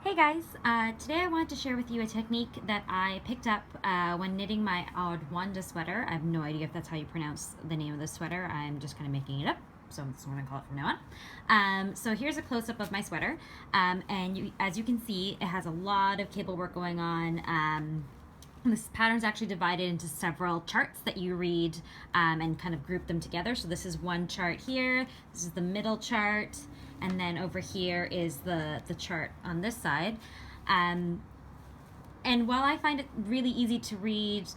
Hey guys, today I wanted to share with you a technique that I picked up when knitting my Ondawa sweater. I have no idea if that's how you pronounce the name of the sweater. I'm just kind of making it up, so that's what I'm going to call it from now on. So here's a close-up of my sweater, and as you can see, it has a lot of cable work going on. This pattern is actually divided into several charts that you read and kind of group them together. So this is one chart here, this is the middle chart, and then over here is the chart on this side. And while I find it really easy to read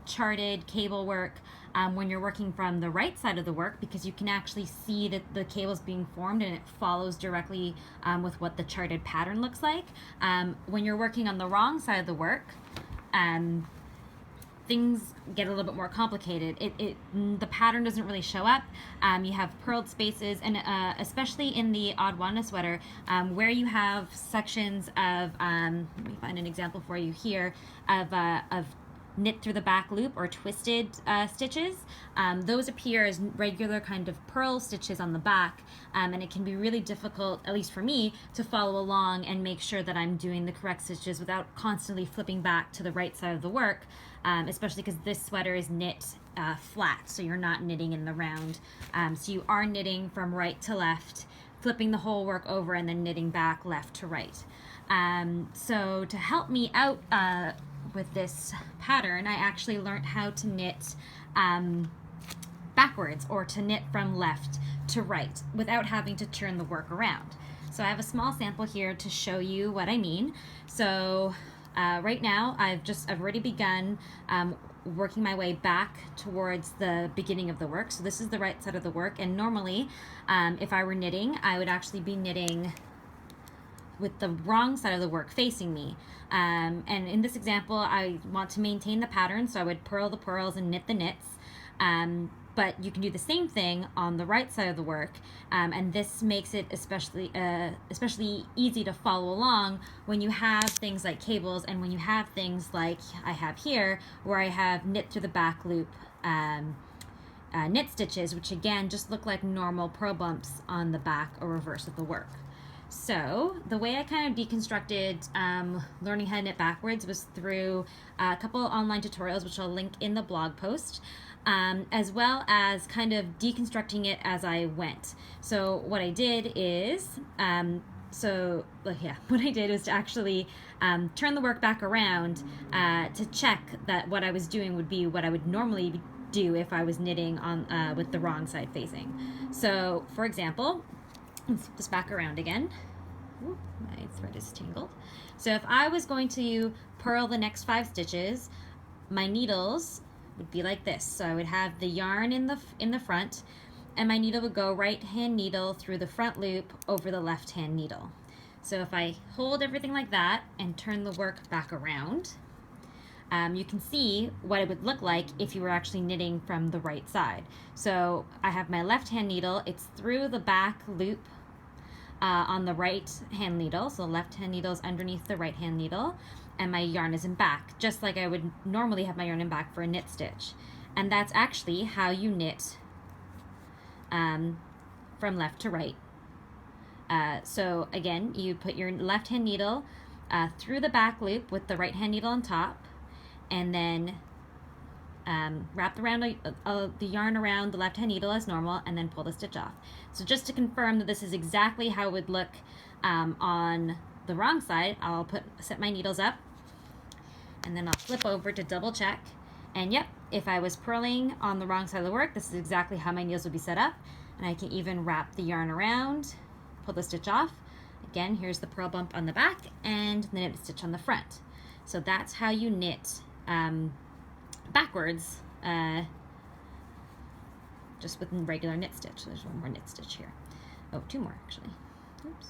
charted cable work when you're working from the right side of the work, because you can actually see that the cable's being formed and it follows directly with what the charted pattern looks like. When you're working on the wrong side of the work, things get a little bit more complicated. The pattern doesn't really show up. You have purled spaces, and especially in the Ondawa sweater, where you have sections of, let me find an example for you here, of knit through the back loop or twisted stitches. Those appear as regular kind of purl stitches on the back, and it can be really difficult, at least for me, to follow along and make sure that I'm doing the correct stitches without constantly flipping back to the right side of the work, especially because this sweater is knit flat, so you're not knitting in the round. So you are knitting from right to left, flipping the whole work over and then knitting back left to right. So to help me out with this pattern, I actually learned how to knit backwards, or to knit from left to right without having to turn the work around. So I have a small sample here to show you what I mean. So right now I've already begun working my way back towards the beginning of the work. So this is the right side of the work, and normally if I were knitting, I would actually be knitting with the wrong side of the work facing me. And in this example, I want to maintain the pattern, so I would purl the purls and knit the knits. But you can do the same thing on the right side of the work, and this makes it especially easy to follow along when you have things like cables, and when you have things like I have here, where I have knit through the back loop knit stitches, which again just look like normal purl bumps on the back or reverse of the work. So the way I kind of deconstructed learning how to knit backwards was through a couple online tutorials, which I'll link in the blog post, as well as kind of deconstructing it as I went. So what I did is, what I did was to actually turn the work back around to check that what I was doing would be what I would normally do if I was knitting on with the wrong side facing. So for example, let's flip this back around again. Ooh, my thread is tangled. So if I was going to purl the next 5 stitches, my needles would be like this. So I would have the yarn in the front, and my needle would go right hand needle through the front loop over the left hand needle. So if I hold everything like that and turn the work back around, you can see what it would look like if you were actually knitting from the right side. So I have my left hand needle, it's through the back loop on the right hand needle, so the left hand needle is underneath the right hand needle, and my yarn is in back, just like I would normally have my yarn in back for a knit stitch. And that's actually how you knit from left to right. So again, you put your left hand needle through the back loop with the right hand needle on top, and then wrap around the yarn around the left hand needle as normal, and then pull the stitch off. So just to confirm that this is exactly how it would look on the wrong side, I'll set my needles up, and then I'll flip over to double check. And yep, if I was purling on the wrong side of the work, this is exactly how my needles would be set up. And I can even wrap the yarn around, pull the stitch off. Again, here's the purl bump on the back and the knit stitch on the front. So that's how you knit backwards, just with regular knit stitch. There's one more knit stitch here. Oh, 2 more actually. Oops.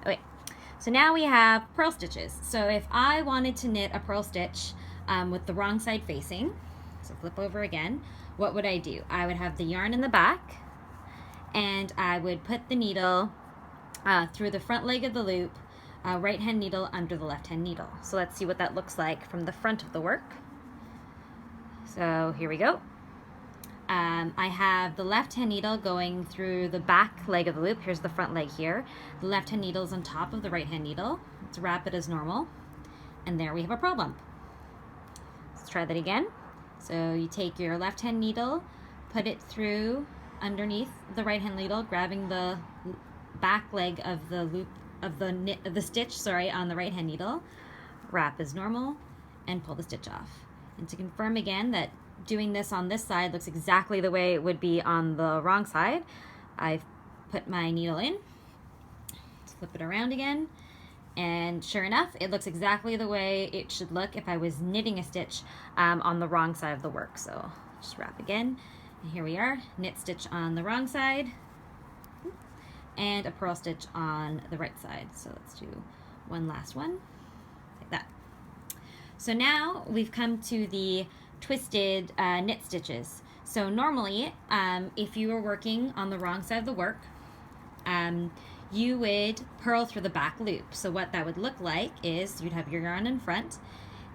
Okay, so now we have purl stitches. So if I wanted to knit a purl stitch with the wrong side facing, so flip over again, what would I do? I would have the yarn in the back, and I would put the needle through the front leg of the loop, right hand needle under the left hand needle. So let's see what that looks like from the front of the work. So here we go. I have the left hand needle going through the back leg of the loop. Here's the front leg here. The left hand needle is on top of the right hand needle. Let's wrap it as normal. And there we have a purl bump. Let's try that again. So you take your left hand needle, put it through underneath the right hand needle, grabbing the back leg of the loop of the stitch, on the right hand needle. Wrap as normal and pull the stitch off. And to confirm again that doing this on this side looks exactly the way it would be on the wrong side, I've put my needle in. Let's flip it around again. And sure enough, it looks exactly the way it should look if I was knitting a stitch on the wrong side of the work. So just wrap again. And here we are, knit stitch on the wrong side and a purl stitch on the right side. So let's do one last one, like that. So now we've come to the twisted knit stitches. So normally, if you were working on the wrong side of the work, you would purl through the back loop. So what that would look like is you'd have your yarn in front,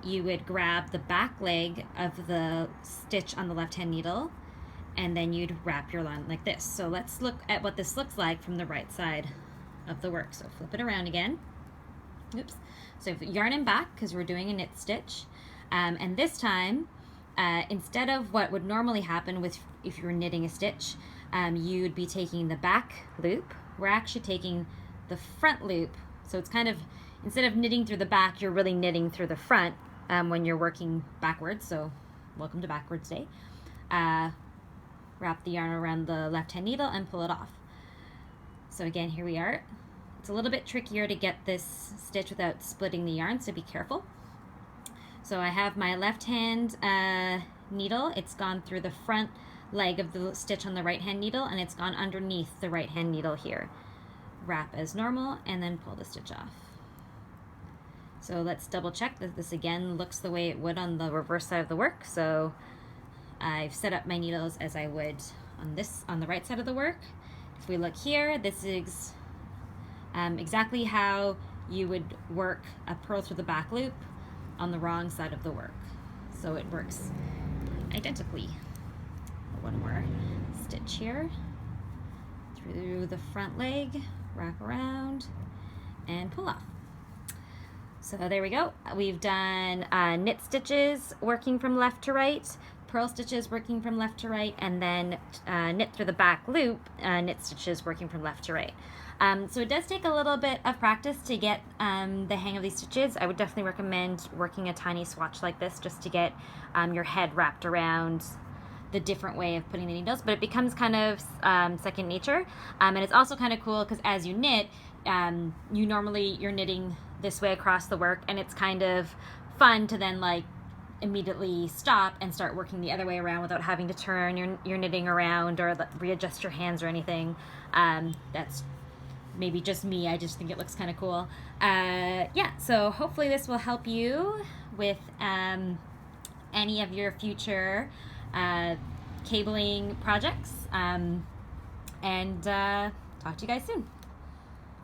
you would grab the back leg of the stitch on the left hand needle, and then you'd wrap your line like this. So let's look at what this looks like from the right side of the work. So flip it around again. Oops. So yarn in back because we're doing a knit stitch. And this time, instead of what would normally happen with if you were knitting a stitch, you'd be taking the back loop. We're actually taking the front loop. So it's kind of, instead of knitting through the back, you're really knitting through the front when you're working backwards. So welcome to backwards day. Wrap the yarn around the left hand needle and pull it off. So again, here we are. It's a little bit trickier to get this stitch without splitting the yarn, so be careful. So I have my left hand needle. It's gone through the front leg of the stitch on the right hand needle, and it's gone underneath the right hand needle here. Wrap as normal and then pull the stitch off. So let's double check that this again looks the way it would on the reverse side of the work. So I've set up my needles as I would on the right side of the work. If we look here, this is exactly how you would work a purl through the back loop on the wrong side of the work. So it works identically. One more stitch here through the front leg, wrap around and pull off. So there we go. We've done knit stitches working from left to right, purl stitches working from left to right, and then knit through the back loop, knit stitches working from left to right. So it does take a little bit of practice to get the hang of these stitches. I would definitely recommend working a tiny swatch like this just to get your head wrapped around the different way of putting the needles, but it becomes kind of second nature. And it's also kind of cool because as you knit, you're knitting this way across the work, and it's kind of fun to then like immediately stop and start working the other way around without having to turn your knitting around or readjust your hands or anything. That's maybe just me. I just think it looks kind of cool. Yeah, so hopefully this will help you with any of your future cabling projects. And talk to you guys soon.